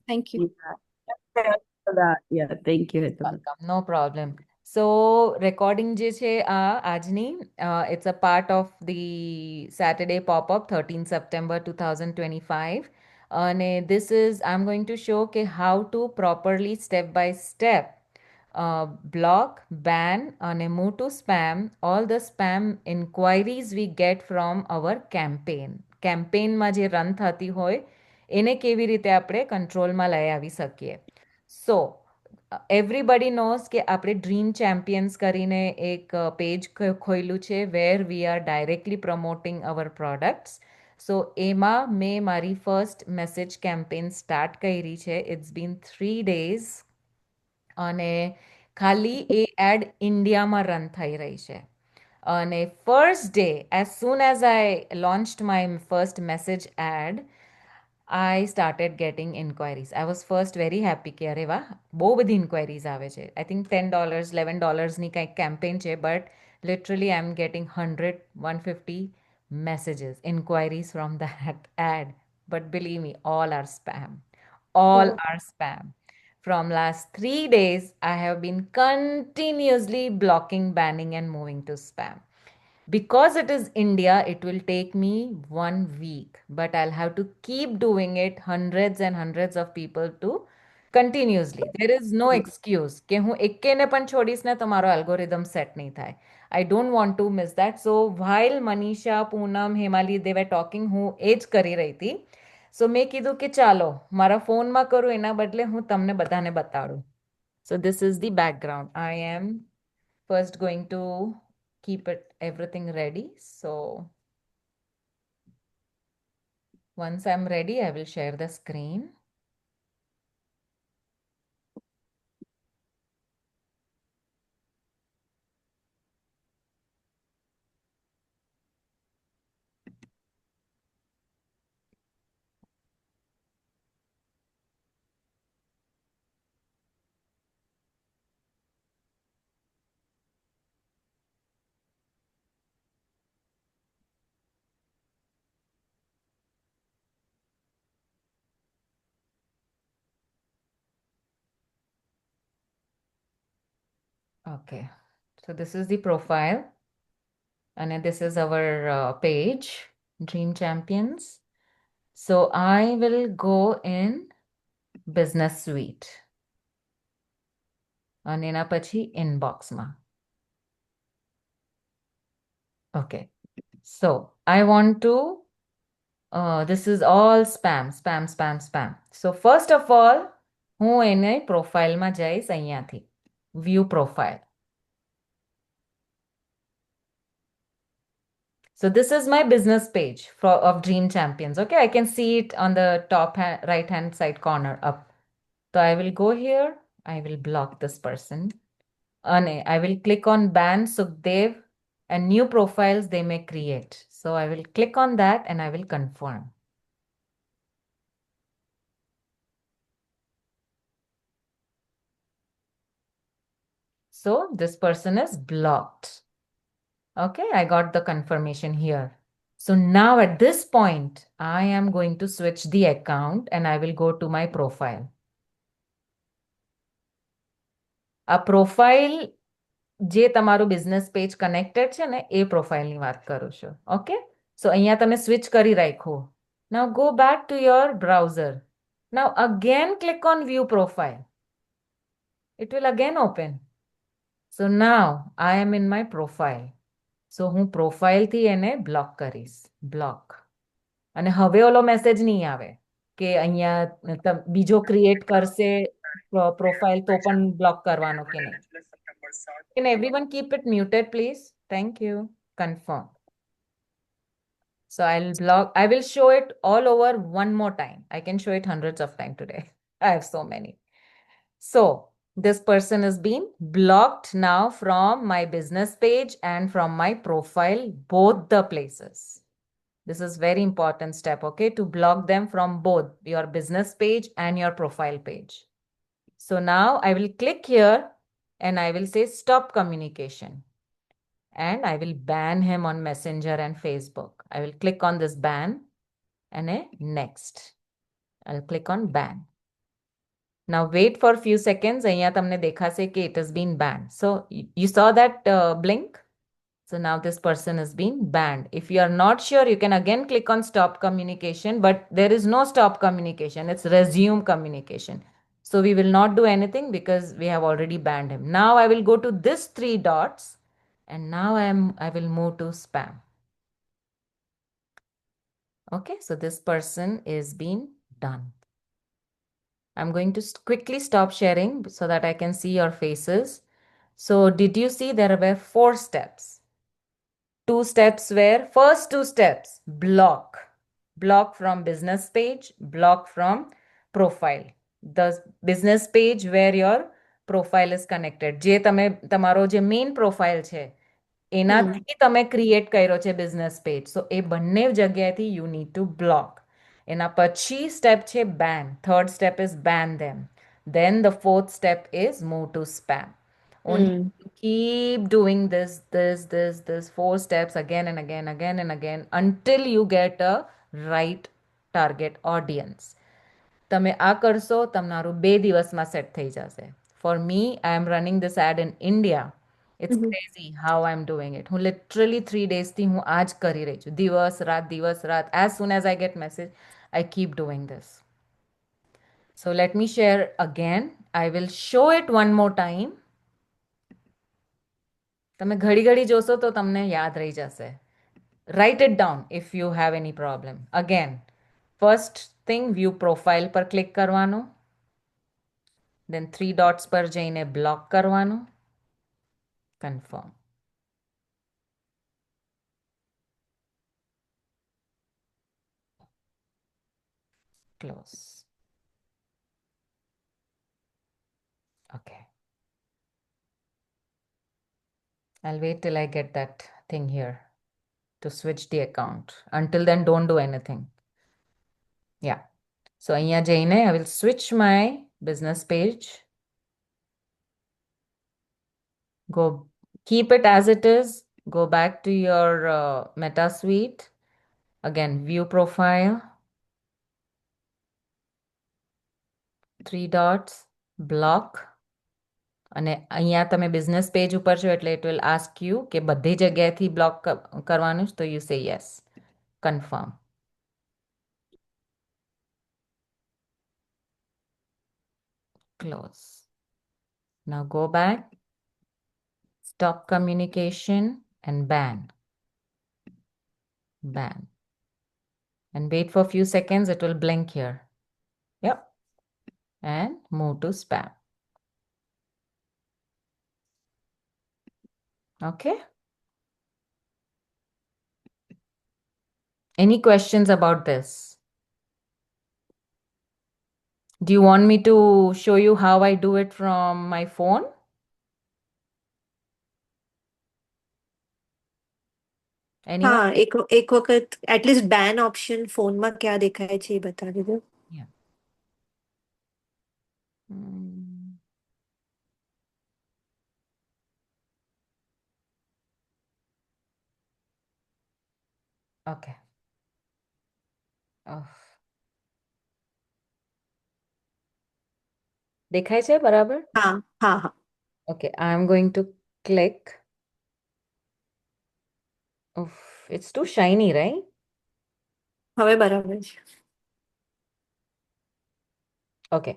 Thank you. Yeah. For that. Yeah, thank you, Hitam. Welcome, no problem. So recording જે છે આ આજની it's a part of the Saturday pop-up 13 September 2025 અને this is I'm going to show કે how to properly step by step block, ban અને move to spam all the spam inquiries we get from our campaign. કેમ્પેનમાં જે run થતી હોય એને કેવી રીતે આપણે કંટ્રોલમાં લઈ આવી શકીએ. સો એવરીબડી નોઝ કે આપણે ડ્રીમ ચેમ્પિયન્સ કરીને એક પેજ ખોલ્યું છે where we are directly promoting our products. So એમાં મેં મારી ફર્સ્ટ મેસેજ કેમ્પેન સ્ટાર્ટ કરી છે. ઇટ્સ બીન 3 days અને ખાલી એ એડ ઇન્ડિયામાં રન થઈ રહી છે. અને first day as soon as I launched my first message and I started getting inquiries. I was first very happy કે અરે વાહ બહુ બધી inquiries આવે છે. I think $10, $11ની કંઈક campaign છે but literally I'm getting 100, 150 messages, inquiries from that ad. But believe me, all are spam. All Oh, are spam. From last 3 days, I have been continuously blocking, banning, and moving to spam. Because it is India, it will take me 1 week, but I'll have to keep doing it, hundreds and hundreds of people to continuously. There is no excuse કે હું એકેને પણ છોડીશ ને તો મારો algorithm set નહીં થાય. I don't want to miss that. So while Manisha, Poonam, Hemali, they were talking, હું એ જ કરી રહી હતી. સો મેં કીધું કે ચાલો મારા ફોનમાં કરું એના બદલે હું તમને બધાને બતાડું. So this is the background. I am first going to keep it everything ready. So once I'm ready, I will share the screen. Okay, so this is the profile and this is our page, Dream Champions. So I will go in Business Suite અને એના પછી inboxમાં. Okay, so I want to this is all spam, spam, spam, spam. So first of all, હું એને પ્રોફાઇલમાં જઈશ અહીંયાથી view profile. So this is my business page of Dream Champions. Okay, I can see it on the top right hand side corner up. So I will go here. I will block this person. And I will click on ban Sukhdev and new profiles they may create. So I will click on that and I will confirm. So this person is blocked. Okay, I got the confirmation here. So now at this point, I am going to switch the account and I will go to my profile. A profile જે તમારું business page connected છે ને એ પ્રોફાઇલની વાત કરું છું. Okay, સો અહીંયા તમે switch કરી રાખો. Now go back to your browser. Now again click on view profile. It will again open. So now I am in my profile. So હું પ્રોફાઇલથી એને બ્લોક કરીશ. બ્લોક. અને હવે ઓલો મેસેજ નહીં આવે કે અહીંયા બીજો ક્રિએટ કરશે પ્રોફાઇલ તો પણ બ્લોક કરવાનો કે નહીં. Can everyone keep it muted, please? Thank you. Confirm. So I will show it all over one more time. I can show it hundreds of times today. I have so many. So this person is being blocked now from my business page and from my profile, both the places. This is very important step, okay, to block them from both your business page and your profile page. So now I will click here and I will say stop communication. And I will ban him on Messenger and Facebook. I will click on this ban and next. I'll click on ban. Now wait for a few seconds. અહીંયા તમને દેખાશે કે it has been banned. So you saw that blink? So now this person is being banned. If you are not sure, you can again click on stop communication, but there is no stop communication. It's resume communication. So we will not do anything because we have already banned him. Now I will go to this three dots and now I will move to spam. Okay, so this person is being done. I'm going to quickly stop sharing so that I can see your faces. So did you see there were 4 steps? 2 steps were first 2 steps, block from business page, block from profile. The business page where your profile is connected. જે તમે તમારો જે main profile છે એનાથી તમે create કર્યો છે business page. સો એ બંને જગ્યાએથી યુ નીડ ટુ બ્લોક. એના પછી સ્ટેપ છે બેન. થર્ડ સ્ટેપ ઇઝ બેન ધેમ. Then the fourth step is move to spam. Only keep doing this 4 steps again and again, again and again until you get a right target audience. તમે આ કરશો તમારું 2 દિવસમાં સેટ થઈ જશે. For me I am running this ad in India. It's crazy how I am doing it. હું literally 3 daysથી હું આ જ કરી રહી છું. દિવસ રાત as soon as I get message I keep doing this. So let me share again. I will show it one more time. તમે ઘડી ઘડી જોશો તો તમને યાદ રહી જશે. Write it down if you have any problem. Again, first thing, view profile પર ક્લિક કરવાનું. Then 3 dots પર જઈને block કરવાનું. Confirm. Close. Okay. I'll wait till I get that thing here to switch the account. Until then, don't do anything. Yeah. So અહીંયા જઈને I will switch my business page. Go keep it as it is. Go back to your Meta Suite. Again, view profile. 3 dots, block. અને અહીંયા તમે business page ઉપર છો એટલે it will ask you કે બધી જગ્યાએથી બ્લોક કરવાનું છે તો you say yes. Confirm. Close. Now go back, stop communication and ban. Ban. And wait for a few seconds, it will blink here. Yep. And move to spam. Okay. Any questions about this? Do you want me to show you how I do it from my phone? Anyone? હા એક વખત at least બેન option ફોનમાં ક્યાં દેખાય છે એ બતાવી દો. Yeah. Hmm. Okay. Oh. દેખાય છે બરાબર? હા હા હા. Okay, I'm going to click. Oof, it's too shiny, right? હવે બરાબર છે. Okay.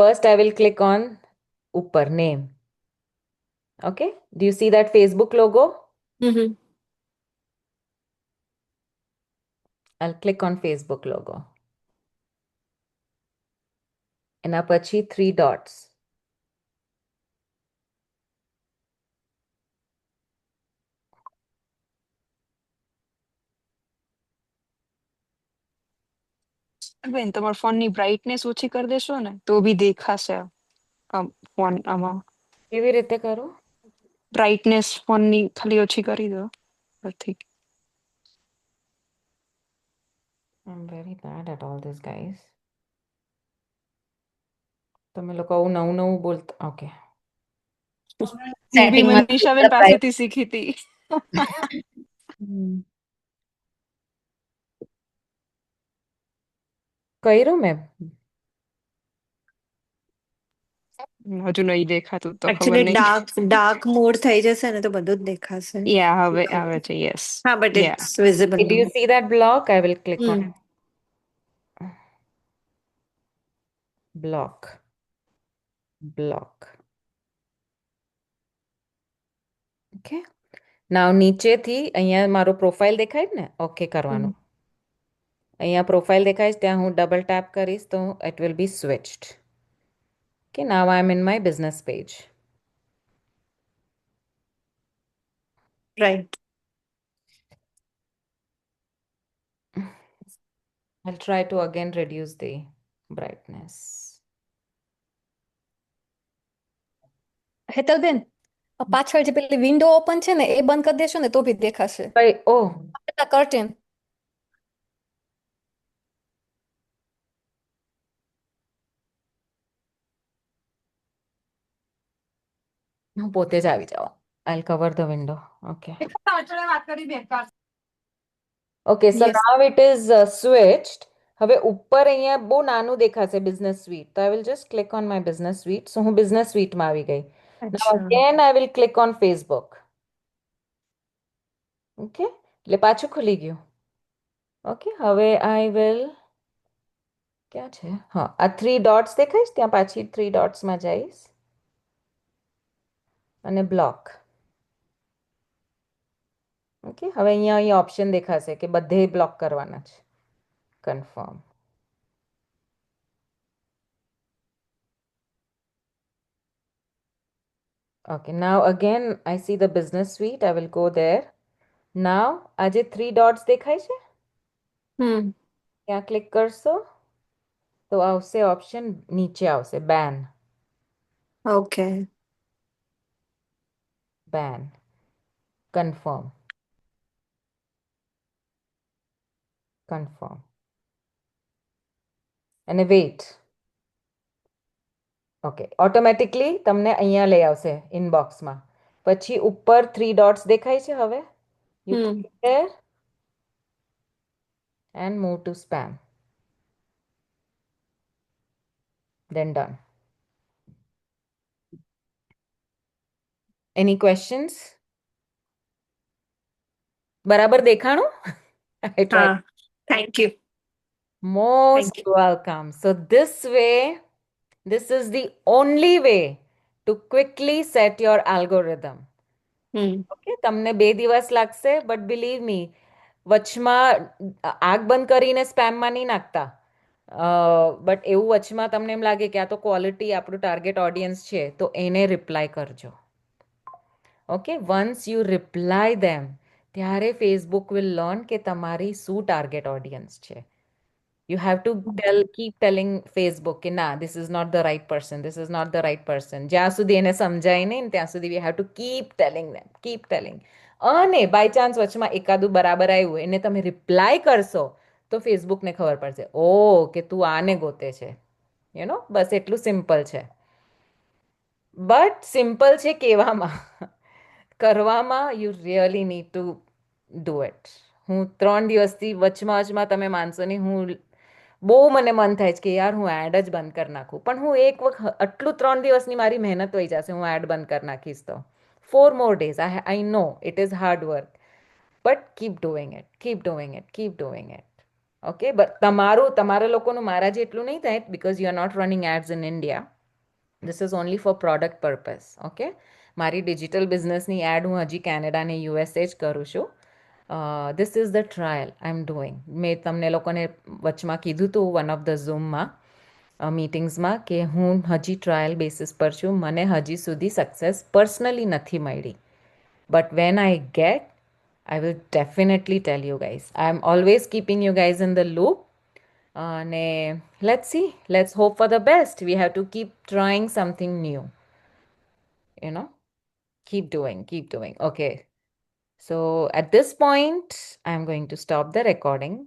First, I will click on upper name. Okay. Do you see that Facebook logo? I'll click on Facebook logo. એના પછી 3 dots. બેન તમારા ફોનની brightness ઓછી કરી દેશો ને તો બી દેખાશે ફોન આમાં. કેવી રીતે કરું? બ્રાઇટનેસ ફોનની ખાલી ઓછી કરી દો પરથી. I'm very bad at all this, guys. તમે લોકો આવું નવું નવું બોલતા. Okay. હું બી મનીષાબેન પાસેથી શીખી હતી. કર્યું મેં. હજુ નહીં દેખાતું તો ખબર એકચ્યુઅલી નહીં. ડાર્ક મોડ થઈ જશે ને તો બધું જ દેખાશે. યા હવે આવે છે, યસ. હા, but yeah it's visible Okay, do you see that block? I will click on block. Okay. Now નીચેથી અહીંયા મારો પ્રોફાઇલ દેખાય ને ઓકે કરવાનું. અહીંયા પ્રોફાઇલ દેખાય ત્યાં હું ડબલ ટેપ કરીશ તો it will be switched. Okay, now I am in my business page. Right. I'll try to again reduce the brightness. Hetalben, પાછળ જે પેલી વિન્ડો ઓપન છે ને એ બંધ કરી દેશો ને તો બી દેખાશે. Oh, curtain. હું પોતે જ આવી જાઉં. I'll cover the window. Okay. Okay, so Yes. now it is switched. હવે ઉપર અહીંયા બહુ નાનું દેખાશે business suite. So I will just click on my business suite. So હું business suite માં આવી ગઈ. Now અચ્છા. again I will click on Facebook. Okay, એટલે પાછું ખુલી ગયું. Okay, હવે I will ક્યાં છે? હા, આ 3 dots દેખાય છે ત્યાં પાછી 3 dots માં જઈશ અને block. Okay, હવે અહીંયા ઓપ્શન દેખાશે કે બધે બ્લોક કરવાના છે. Confirm. Okay, now again I see the business suite. I will go there. Now આ જે 3 dots દેખાય છે ત્યાં ક્લિક કરશો તો આવશે ઓપ્શન નીચે આવશે ban. ઓકે. Confirm. અને wait. Okay, automatically તમને અહીંયા લઈ આવશે ઇનબોક્સમાં. પછી ઉપર 3 dots દેખાય છે હવે. You click there and move to spam. Then done. Any questions? બરાબર દેખાણું? I tried. હા, thank you. Most welcome. So this way, this is the only way to quickly set your algorithm. Okay, તમને 2 દિવસ લાગશે, but believe me, વચમાં આગ બંધ કરીને સ્પેમમાં નહીં નાખતા. બટ એવું વચમાં તમને એમ લાગે કે આ તો ક્વોલિટી આપણું ટાર્ગેટ ઓડિયન્સ છે તો એને રિપ્લાય કરજો. ઓકે, વન્સ યુ રિપ્લાય ધેમ ત્યારે ફેસબુક વિલ લર્ન કે તમારી શું ટાર્ગેટ ઓડિયન્સ છે. You have to keep telling Facebook કે ના, this is not the right person, this is not the right person. જ્યાં સુધી એને સમજાય નહીં ત્યાં સુધી we have to keep telling them, keep telling. અને બાય ચાન્સ વચમાં એકાદું બરાબર આવ્યું એને તમે રિપ્લાય કરશો તો ફેસબુકને ખબર પડશે ઓ કે તું આને ગોતે છે. યુ નો, બસ એટલું સિમ્પલ છે. બટ સિમ્પલ છે કહેવામાં, કરવામાં you really need to do it. હું 3 દિવસથી વચમાં તમે માનશો નહીં, હું બહુ મને મન થાય છે કે યાર હું એડ જ બંધ કરી નાખું, પણ હું એક વખત આટલું 3 દિવસની મારી મહેનત વહી જશે હું એડ બંધ કરી નાખીશ તો. 4 more days. I know it is hard work, but keep doing it, keep doing it, keep doing it. Okay, but તમારા લોકોનું મારા જેટલું નહીં થાય because you are not running ads in India. This is only for product purpose. Okay, મારી digital બિઝનેસની add હું હજી Canada ને યુએસએ જ કરું છું. This is the trial I'm doing. મેં તમને લોકોને વચમાં કીધું હતું વન ઓફ ધ ઝૂમમાં મીટિંગ્સમાં કે હું હજી ટ્રાયલ બેસિસ પર છું, મને હજી સુધી સક્સેસ પર્સનલી નથી મળી. But when I get I will definitely tell you guys. I'm always keeping you guys in the loop. And let's see. Let's hope for the best. We have to keep trying something new. You know, keep doing. Okay. So at this point, I'm going to stop the recording.